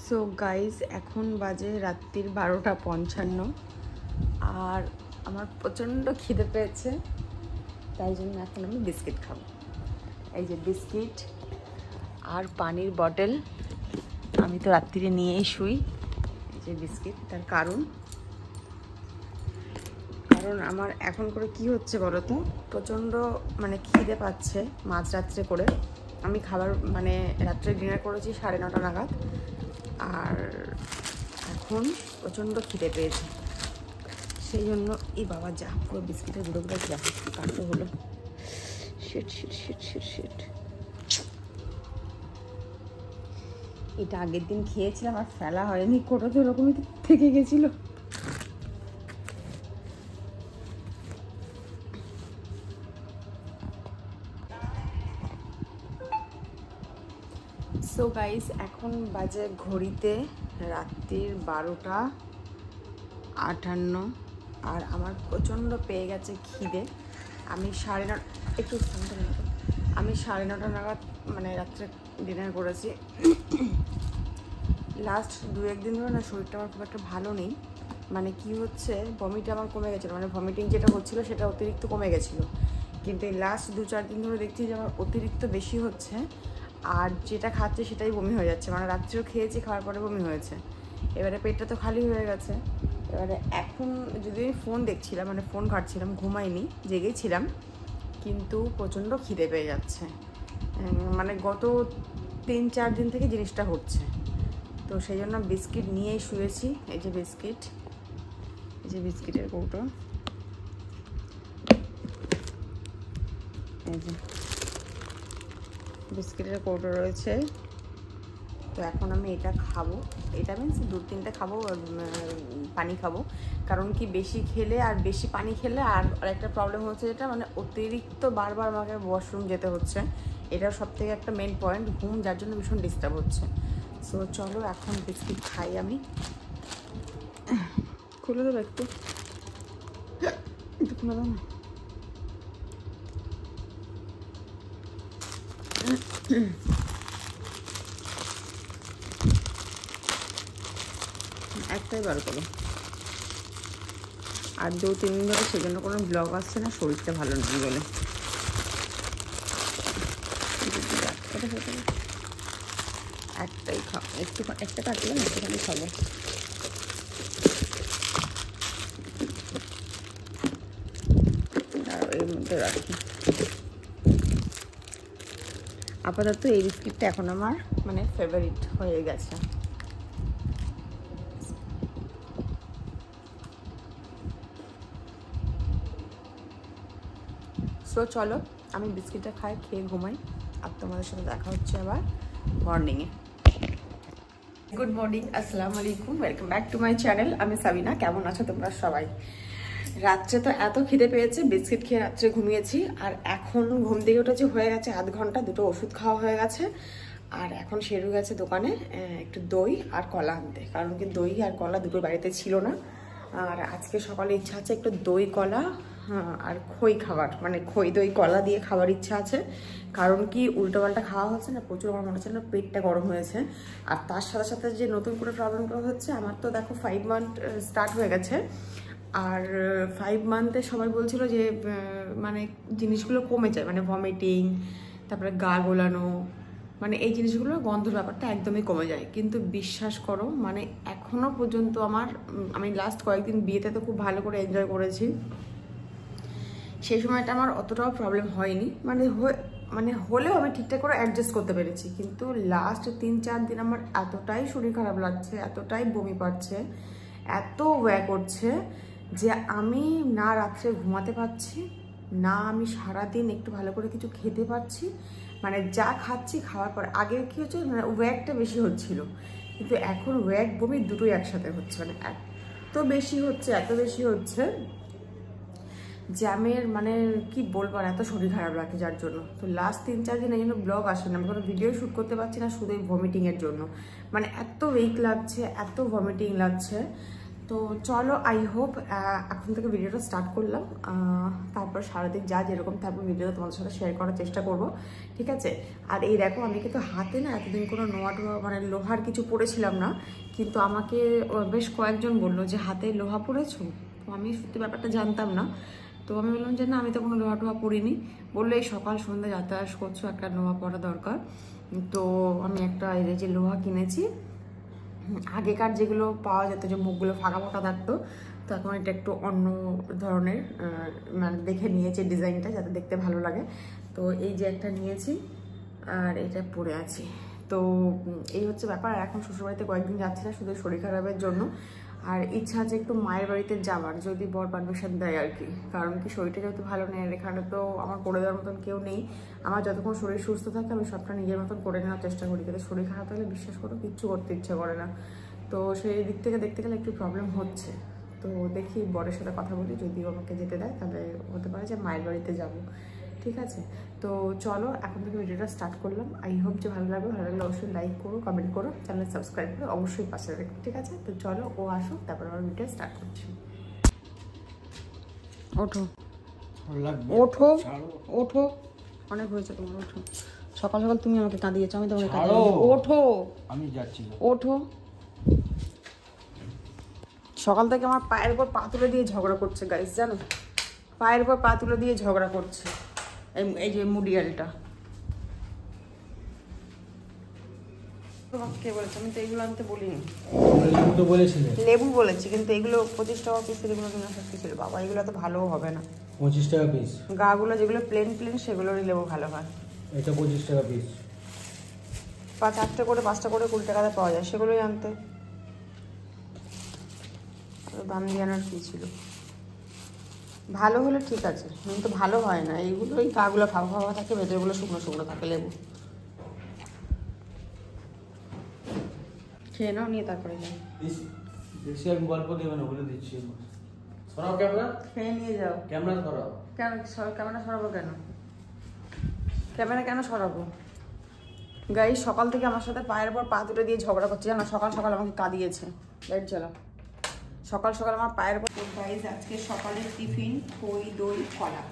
So guys এখন বাজে রাত্রির 12:55 আর আমার প্রচণ্ড খিদে পেয়েছে, তাই জন্য এখন আমি বিস্কিট খাবো। এই যে বিস্কিট আর পানির বটল, আমি তো রাত্রিরে নিয়েই শুই। এই যে বিস্কিট, তার কারণ আমার এখন করে কি হচ্ছে বলো তো, প্রচণ্ড খিদে পাচ্ছে মাঝরাত্রে করে। আমি খাবার রাত্রে ডিনার করেছি 9:30 নাগাদ, আর এখন প্রচণ্ড খিদে পেয়েছে, সেই জন্য এই বাবা যা পুরো বিস্কিটের গুঁড়োগুলো যা কাটতে হলো। শিট এটা আগের দিন খেয়েছিলাম আর ফেলা হয়নি, কোটা তো ওরকমই থেকে গেছিলো। সো গাইস এখন বাজে ঘড়িতে রাত্রির 12:58 আর আমার প্রচণ্ড পেয়ে গেছে খিদে। আমি 9:30 নাগাদ রাত্রে ডিনার করেছি। লাস্ট 2-1 দিন ধরে না শরীরটা আমার খুব একটা ভালো নেই, কি হচ্ছে ভমিটা আমার কমে গেছিলো, ভমিটিং যেটা হচ্ছিলো সেটা অতিরিক্ত কমে গেছিলো, কিন্তু এই লাস্ট 2-4 দিন ধরে দেখছি যে আমার অতিরিক্ত বেশি হচ্ছে, আর যেটা খাচ্ছে সেটাই বমি হয়ে যাচ্ছে। রাত্রেও খেয়েছি, খাওয়ার পরে বমি হয়েছে, এবারে পেটটা তো খালি হয়ে গেছে। এবারে এখন যদি আমি ফোন দেখছিলাম, ফোন ঘাঁটছিলাম, ঘুমাইনি, জেগেই ছিলাম, কিন্তু প্রচণ্ড খিদে পেয়ে যাচ্ছে। গত 3-4 দিন থেকে জিনিসটা হচ্ছে, তো সেই জন্য বিস্কিট নিয়েই শুয়েছি। এই যে বিস্কিট, এই যে বিস্কিটের কৌটো, এই যে বিস্কিটের কৌটো রয়েছে। তো এখন আমি এটা খাবো, এটা মিনস 2-3টা খাবো, পানি খাবো। কারণ কি বেশি খেলে আর বেশি পানি খেলে আর একটা প্রবলেম হচ্ছে, যেটা অতিরিক্ত বারবার আমাকে ওয়াশরুম যেতে হচ্ছে, এটা সবথেকে একটা মেন পয়েন্ট, ঘুম, যার জন্য ভীষণ ডিস্টার্ব হচ্ছে। সো চলো এখন বিস্কিট খাই। আমি খুলে দেবো একটু খুলে দেবো না? একটাই বার করো। আর 2-3 দিন ধরে সেজন্য কোনো ব্লগ আসছে না, শরীরটা ভালো নেই বলে। একটাই খাও, একটা কাটলাম, একটুখানি খাবো। আর এর মধ্যে রাখি। আপাতত এই বিস্কিটটা এখন আমার ফেভারিট হয়ে গেছে। সো চলো আমি বিস্কিটটা খেয়ে ঘুমাই, আর তোমাদের সাথে দেখা হচ্ছে আবার মর্নিংয়ে। গুড মর্নিং, আসসালামু আলাইকুম, welcome back to my channel. আমি সাবিনা। কেমন আছো তোমরা সবাই? রাত্রে তো এত খিদে পেয়েছে, বিস্কিট খেয়ে রাত্রে ঘুমিয়েছি, আর এখন ঘুম থেকে উঠেছি, হয়ে গেছে আধ ঘন্টা, 2টো ওষুধ খাওয়া হয়ে গেছে, আর এখন শেরু গেছে দোকানে একটু দই আর কলা আনতে, কারণ কি দই আর কলা দুটো বাড়িতে ছিল না। আর আজকে সকালে ইচ্ছা আছে একটু দই কলা আর খই খাবার, খই দই কলা দিয়ে খাবার ইচ্ছা আছে। কারণ কি উল্টোপাল্টা খাওয়া হচ্ছে না, প্রচুর আমার মনে হচ্ছে না পেটটা গরম হয়েছে। আর তার সাথে সাথে যে নতুন করে প্রবলেমগুলো হচ্ছে, আমার তো দেখো 5 মান্থ স্টার্ট হয়ে গেছে, আর 5 মান্থে সবাই বলছিল যে জিনিসগুলো কমে যায়, ভমিটিং, তারপরে গা গোলানো, এই জিনিসগুলো, গন্ধর ব্যাপারটা একদমই কমে যায়। কিন্তু বিশ্বাস করো এখনও পর্যন্ত আমি লাস্ট কয়েকদিন বিয়েতে তো খুব ভালো করে এনজয় করেছি, সেই সময়টা আমার অতটাও প্রবলেম হয়নি, হলেও আমি ঠিকঠাক করে অ্যাডজাস্ট করতে পেরেছি। কিন্তু লাস্ট 3-4 দিন আমার এতটাই শরীর খারাপ লাগছে, এতটাই বমি পাচ্ছে, এত ওয়্যা করছে যে আমি না রাত্রে ঘুমাতে পারছি না, আমি সারাদিন একটু ভালো করে কিছু খেতে পারছি। যা খাচ্ছি খাওয়ার পর, আগে কি হচ্ছে ওয়্যাটা বেশি হচ্ছিল, কিন্তু এখন ওয়্যাক বমি দুটোই একসাথে হচ্ছে, এত বেশি হচ্ছে জ্যামের কি বলবো, এত শরীর খারাপ লাগছে যার জন্য। তো লাস্ট 3-4 দিন এই জন্য ব্লগ আসে না, আমি কোনো ভিডিও শ্যুট করতে পারছি না, শুধু এই ভমিটিংয়ের জন্য। এত উইক লাগছে, এত ভমিটিং লাগছে। তো চলো, আই হোপ এখন থেকে ভিডিওটা স্টার্ট করলাম। তারপর সারাদিন যা যেরকম থাকবে ভিডিওটা তোমাদের সাথে শেয়ার করার চেষ্টা করব, ঠিক আছে? আর এই দেখো, আমি কিন্তু হাতে না এতদিন কোনো মানে লোহার কিছু পরেছিলাম না, কিন্তু আমাকে বেশ কয়েকজন বললো যে হাতে লোহা পরেছো। তো আমি সত্যি ব্যাপারটা জানতাম না। তো আমি বললাম যে না, আমি তো কোনো লোহা টোহা পরিনি। বললো এই সকাল সন্ধ্যা যাতায়াত করছো, একটা লোহা পরা দরকার। তো আমি একটা এই যে লোহা কিনেছি। আগেকার যেগুলো পাওয়া যেত, যে মুখগুলো ফাঁকা ফাঁকা থাকতো, তো এখন এটা একটু অন্য ধরনের, মানে দেখে নিয়েছি ডিজাইনটা যাতে দেখতে ভালো লাগে। তো এই যে একটা নিয়েছি, আর এটা পরে আছি। তো এই হচ্ছে ব্যাপার। আর এখন শ্বশুরবাড়িতে কয়েকদিন যাচ্ছি না, শুধু শরীর খারাপের জন্য। আর ইচ্ছা আছে একটু মায়ের বাড়িতে যাওয়ার, যদি বর পারমিশন দেয় আর কি। কারণ কি, শরীরটা যেহেতু ভালো নেই, আর এখানে তো আমার করে দেওয়ার মতন কেউ নেই। আমার যতক্ষণ শরীর সুস্থ থাকে আমি সবটা নিজের মতন করে নেওয়ার চেষ্টা করি, কিন্তু শরীর খারাপ হলে বিশ্বাস করো কিচ্ছু করতে ইচ্ছা করে না। তো সেই দিক থেকে দেখতে গেলে একটু প্রবলেম হচ্ছে। তো দেখি বরের সাথে কথা বলি, যদি আমাকে যেতে দেয় তাহলে হতে পারে যে মায়ের বাড়িতে যাব, ঠিক আছে? তো চলো, এখন থেকে ভিডিওটা স্টার্ট করলাম। আই হোপ যে ভালো লাগবে। ভালো লাগলে অবশ্যই লাইক করো, কমেন্ট করো, চ্যানেল সাবস্ক্রাইব করো, অবশ্যই পাশে রাখো, ঠিক আছে? তো চলো, ও আসুক, তারপর আমার ভিডিও স্টার্ট করছি। ওঠো ওঠো ওঠো, অনেক হয়েছে তোমার, ওঠো। সকাল সকাল তুমি আমাকে কাঁদিয়েছো, আমি তোমাকে কাঁদিয়েছি। ওঠো, আমি যাচ্ছি, ওঠো। সকাল থেকে আমার পায়ের উপর পা তুলে দিয়ে ঝগড়া করছে গাইস, জানো? পায়ের উপর পা তুলে দিয়ে ঝগড়া করছে এই যে মুডিয়ালটা। তোমাকে কে বলেছে? আমি তো এগুলো আনতে বলিনি। লেবু তো বলেছিলে। লেবু বলেছি, কিন্তু এগুলো 25 টাকা পিস, এগুলো কিনা সত্যি ছিল বাবা। এগুলো তো ভালোও হবে না। 25 টাকা পিস গাগুলো, যেগুলো প্লেন প্লেন সেগুলোরই লেবু ভালো হয়। এটা 25 টাকা পিস। 4টা করে 5টা করে 20 টাকাতে পাওয়া যায়, সেগুলোই আনতে। দাম দিয়ে আনার কি ছিল? ভালো হলে ঠিক আছে, কিন্তু ভালো হয় না। এইগুলোই গাগুলো ফাঁপা ফাঁপা থাকে, ভেতরগুলো শুকনো শুকনো থাকে লেবু। খেয়ে নাও, নিয়ে তারপরে যাও। বেশি আমি গল্প দেবে না, বলে দিচ্ছি। সরাও ক্যামেরা, খেয়ে নিয়ে যাও। ক্যামেরা সরাও। ক্যামেরা সরাবো কেন? ক্যামেরা কেন সরাবো? গাইস সকাল থেকে আমার সাথে পায়ের পর পা তুলে দিয়ে ঝগড়া করছে, জানো? সকাল সকাল আমাকে কাঁদিয়েছে। লাইট জ্বালাও। সকাল সকাল আমার পায়ের পর। গাইস আজকে সকালের টিফিন খই, দই, কলা।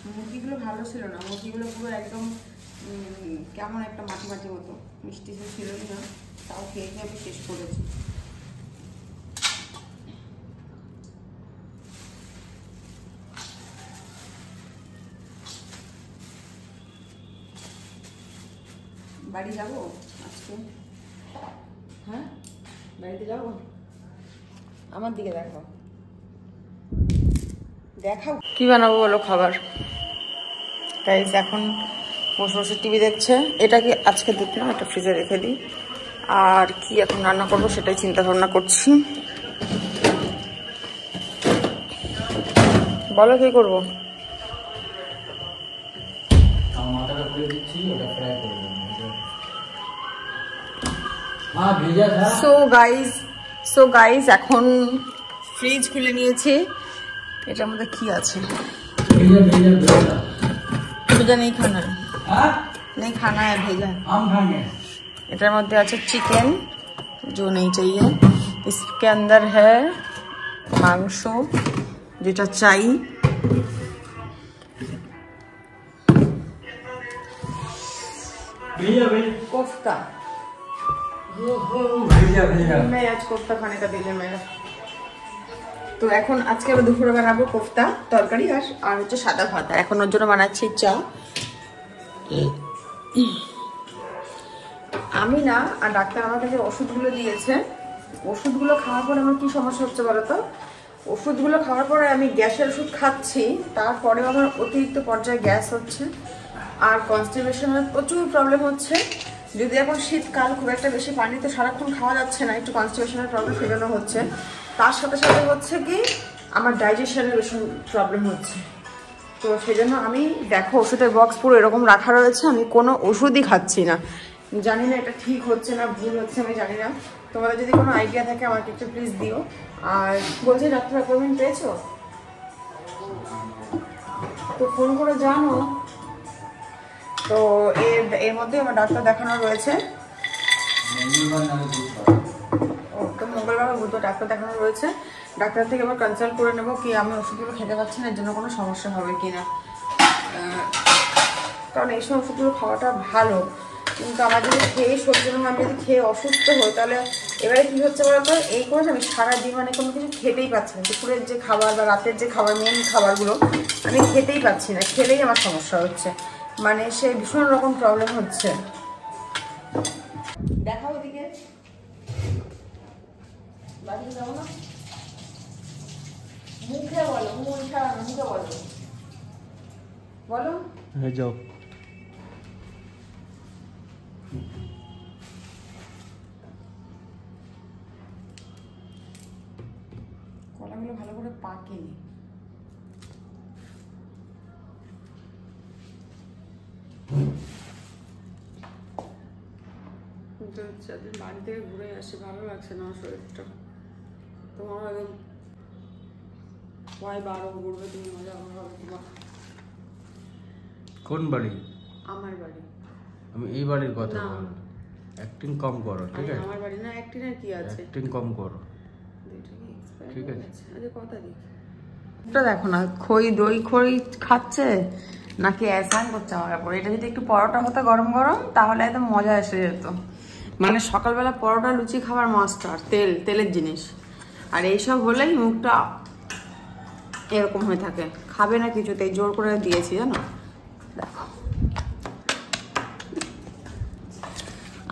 মুরগিগুলো ভালো ছিল না, মুরগিগুলো পুরো একদম কেমন একটা মাটি মাটি মতো, মিষ্টি ছিলই না। তাও খেয়ে খেয়ে আমি শেষ করেছি। বাড়ি যাবো আজকে? হ্যাঁ, বাড়িতে যাবো। আমার দিকে দেখো, দেখাও কি বানাবো বলো খাবার। গাইস এখন বসে বসে টিভি দেখছে। এটা কি আজকে দুধ না, এটা ফ্রিজে রেখে দিই। আর কি এখন রান্না করবো সেটাই চিন্তা ভাবনা করছি। বলো কি করবো? সো গাইস এখন ফ্রিজ খুলে নিয়েছি। এটার মধ্যে কি আছে? भेजा नहीं खाना है, नहीं खाना है भेजा। हम खाएंगे। इधर मध्य अच्छा चिकन जो नहीं चाहिए। इसके अंदर है मांसो जेटा चाहिए। कोफ्ता। मैं आज कोफ्ता खाने का दिल है मेरा। তো এখন আজকে আমরা দুপুরে বানাবো কোফতা তরকারি আর হচ্ছে সাদা ভাত। এখন ওর জন্য বানাচ্ছি চা। আমি না, আর ডাক্তার আমার কাছে ওষুধগুলো দিয়েছে। ওষুধগুলো খাওয়ার পরে আমার কি সমস্যা হচ্ছে বলো তো? ওষুধগুলো খাওয়ার পরে আমি গ্যাসের ওষুধ খাচ্ছি, তারপরেও আমার অতিরিক্ত পর্যায়ে গ্যাস হচ্ছে আর কনস্টিপেশনের প্রচুর প্রবলেম হচ্ছে। যদি এখন শীতকাল, খুব একটা বেশি পানি তো সারাক্ষণ খাওয়া যাচ্ছে না, একটু কনস্টিপেশনের প্রবলেম সেজন্য হচ্ছে। তার সাথে সাথে হচ্ছে কি আমার ডাইজেশনের বেশি প্রবলেম হচ্ছে। তো সেজন্য আমি দেখো ওষুধের বক্স পুরো এরকম রাখা রয়েছে, আমি কোনো ওষুধই খাচ্ছি না। জানি না এটা ঠিক হচ্ছে না ভুল হচ্ছে, আমি জানি না। তোমাদের যদি কোনো আইডিয়া থাকে আমাকে একটু প্লিজ দিও। আর বলছি ডাক্তার অ্যাপয়েন্টমেন্ট পেয়েছো? তো ফোন করে জানো। তো এর মধ্যে আমার ডাক্তার দেখানো রয়েছে। মঙ্গলবার বুধবার ডাক্তার দেখানো রয়েছে। ডাক্তার থেকে আবার কনসাল্ট করে নেবো কি আমি ওষুধগুলো খেতে পারছি না, এর জন্য কোনো সমস্যা হবে কি না। কারণ এইসব ওষুধগুলো খাওয়াটা ভালো, কিন্তু আমার যদি খেয়ে সহ্য না, আমি যদি খেয়ে অসুস্থ হই তাহলে এবারে কী হচ্ছে বলতো, এই করে আমি সারাদিন মানে কোনো কিছু খেতেই পাচ্ছি না। দুপুরের যে খাবার বা রাতের যে খাবার, মেন খাবারগুলো আমি খেতেই পাচ্ছি না, খেলেই আমার সমস্যা হচ্ছে, মানে সে ভীষণ রকম প্রবলেম হচ্ছে। দেখাও ওদিকে, বাড়ি যাবো না, মুখে বলো, মুখে বলো, বলো। হ্যাঁ যাও। কলাগুলো ভালো করে পাকেনি। বাড়ি থেকে ঘুরে আসি, ভালো লাগছে না শরীরটা। তোমার একদম কয় বারো ঘুরবে, তুমি মজা হবে তোমার। কোন বাড়ি? আমার বাড়ি। আমি এই বাড়ির কথা বল, অ্যাক্টিং কম করো, ঠিক আছে? আমার বাড়ি না, অ্যাক্টিং এর কি আছে? অ্যাক্টিং কম করো, ঠিক আছে? আরে কথা দি, এটা দেখো না, খই দই খই খাচ্ছে নাকি অ্যাসান করছে আমার কাপড়। এটা যদি একটু পরোটা হতো গরম গরম তাহলে একদম মজা এসে যেত। মানে সকালবেলা পরোটা লুচি খাবার মাস্টার, তেলের জিনিস, আর এইসব হলেই মুখটা এরকম হয়ে থাকে। খাবে না কিছুতেই, জোর করে দিয়েছি জানো। দেখো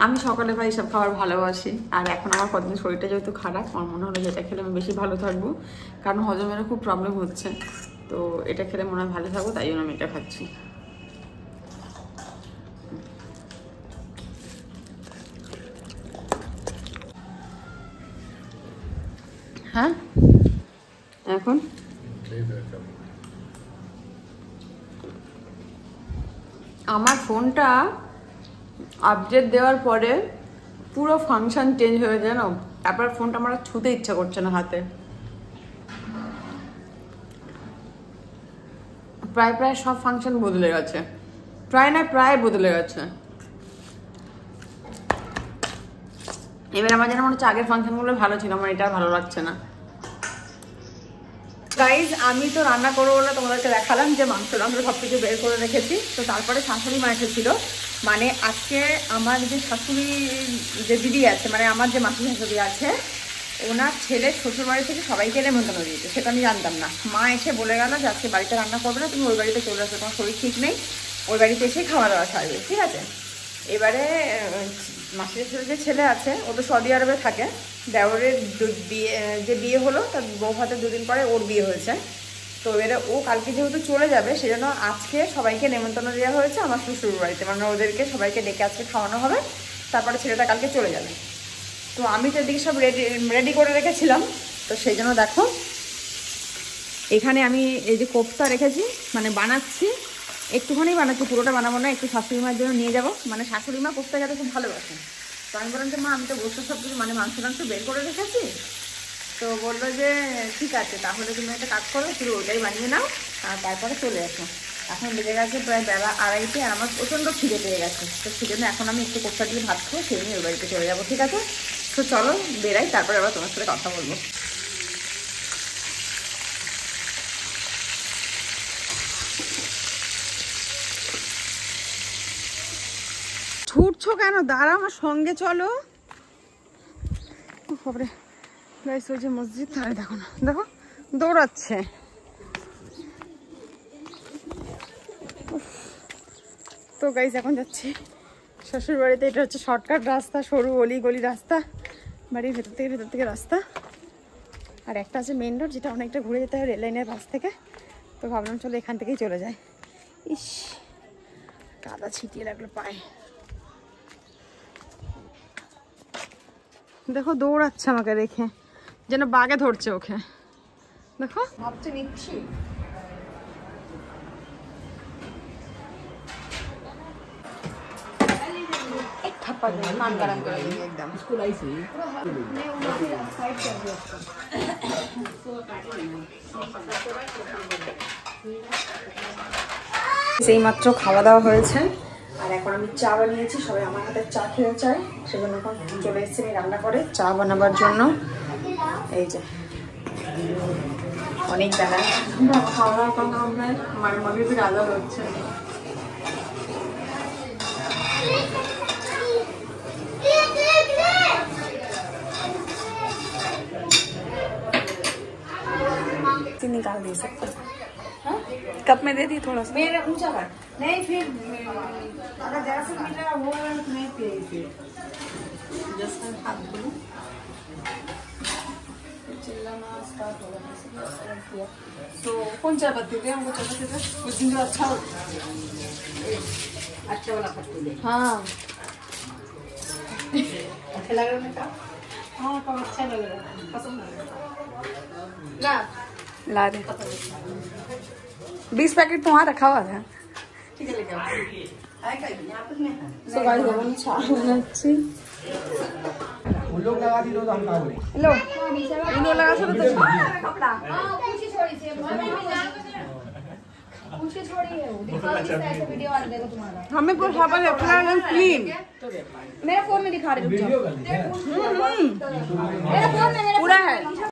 আমি সকালে ভাই সব খাবার ভালোবাসি, আর এখন আমার কতদিন শরীরটা যেহেতু খারাপ, আমার মনে হলো যেটা খেলে আমি বেশি ভালো থাকবো, কারণ হজমের খুব প্রবলেম হচ্ছে, তো এটা খেলে মনে হয় ভালো থাকবো, তাই জন্য আমি এটা খাচ্ছি। হ্যাঁ এখন আমার ফোনটা আপডেট দেওয়ার পরে পুরো ফাংশন চেঞ্জ হয়ে যায় না, তারপর ফোনটা আমার ছুতে ইচ্ছা করছে না হাতে। প্রায় সব ফাংশন বদলে গেছে, প্রায় বদলে গেছে। এবার আমার যেন মনে হচ্ছে আগের ফাংশনগুলো ভালো ছিল, আমার এটা ভালো লাগছে না। গাইজ আমি তো রান্না করবো বলে তোমাদেরকে দেখালাম যে মাংস সব কিছু বের করে রেখেছি। তো তারপরে শাশুড়ি মা এসেছিল, মানে আজকে আমার যে শাশুড়ি যে দিদি আছে, মানে আমার যে মাসি শাশুড়ি আছে, ওনার ছেলে শ্বশুরবাড়ি থেকে সবাইকে নেমন্তন্ন দিয়েছে, সেটা আমি জানতাম না। মা এসে বলে গেল যে আজকে বাড়িতে রান্না করবে না, তুমি ওই বাড়িতে চলে আসো, তোমার শরীর ঠিক নেই, ওই বাড়িতে এসে খাওয়া দাওয়া সারবে, ঠিক আছে? এবারে মাসি শাশুড়ির যে ছেলে আছে ও তো সৌদি আরবে থাকে, দেওরের যে বিয়ে হলো তার বউ ভাতের দুদিন পরে ওর বিয়ে হয়েছে। তো এবারে ও কালকে যেহেতু চলে যাবে, সেজন্য আজকে সবাইকে নেমন্তন্ন দেওয়া হয়েছে আমার শ্বশুর বাড়িতে, মানে ওদেরকে সবাইকে ডেকে আজকে খাওয়ানো হবে, তারপরে ছেলেটা কালকে চলে যাবে। তো আমি তো এদিকে সব রেডি করে রেখেছিলাম, তো সেই জন্য দেখো এখানে আমি এই যে কোফতা রেখেছি, মানে বানাচ্ছি, একটুখানি বানাচ্ছি, পুরোটা বানাবো না, একটু শাশুড়ি মার জন্য নিয়ে যাবো, মানে শাশুড়ি মা কোফতা খেতে খুব ভালোবাসেন। তো আমি বললাম যে মা আমি তো বসে সব কিছু মানে মাংস বের করে রেখেছি। তো বললো যে ঠিক আছে, তাহলে তুমি একটা কাজ করো, শুধু ওটাই বানিয়ে নাও আর তারপরে চলে আসো। এখন বেজে গেছে প্রায় বেলা 2:30, আর আমার প্রচণ্ড খিদে পেয়ে গেছে। তো সেজন্য এখন আমি একটু কোফতা দিয়ে ভাত খেয়ে সেই নিয়ে ওই বাড়িতে চলে যাবো, ঠিক আছে? তো চলো বেরাই, তারপরে আবার তোমার সাথে কথা বলবো। ছুটছো কেন? দাঁড়া, আমার সঙ্গে চলো। বাপরে গাইস, ওই যে মসজিদ, তাহলে দেখো না, দেখো দৌড়াচ্ছে। তো গাইস এখন যাচ্ছি শ্বশুর বাড়িতে। এটা হচ্ছে শর্টকাট রাস্তা, সরু গলি রাস্তা, বাড়ির ভেতর থেকে রাস্তা, আর একটা আছে মেন রোড, যেটা অনেকটা ঘুরে যেতে হয় রেল লাইনের পাশ থেকে। তো ভাবলাম চলো এখান থেকেই চলে যায়। ইস, কাদা ছিটিয়ে লাগলো পায়ে। দেখো দৌড়াচ্ছে আমাকে রেখে, যেন বাগে ধরছে ওকে। দেখো ভাবছে নিচ্ছি, সেই মাত্র খাওয়া দাওয়া হয়েছে, আর এখন আমি চা বানিয়েছি, সবাই আমার হাতে চা খেতে চায়, সেজন্য এখন চলে এসেছি আমি রান্না করে চা বানাবার জন্য। এই যে অনেক বেলা খাওয়া দাওয়া করা আমরা মানে মনে হচ্ছে রাজা হচ্ছে निकाल दे सकते कप में दे दी थोड़ा सा मेरा ऊंचा कर नहीं फिर अगर जरा सा मिला वो नहीं पिए जस्ट हाथ धो चिल्लाना स्टार्ट हो गया तो कौन चाय पत्ती दे हमको चाय पत्ती दे कुछ दिन जो अच्छा वाला पत्ती दे हाँ अच्छा लग रहा है हाँ कब अच्छा लग रहा है पसंद ना ला दे 20 पैकेट तो वहाँ रखा हुआ था ठीक है लेके सो गाइस हम चाय बनाচ্ছি वो लोग लगा दी तो हम का बोले हेलो इन लोग लगा छोड़ तो कपड़ा हां पूछी छोड़ी से पूछी छोड़ी है वो दिखा किस ऐसे वीडियो आ देखो तुम्हारा हमें पूरा यहाँ पर रखना है क्लीन मेरा फोन में दिखा रहे रुक जाओ पूरा है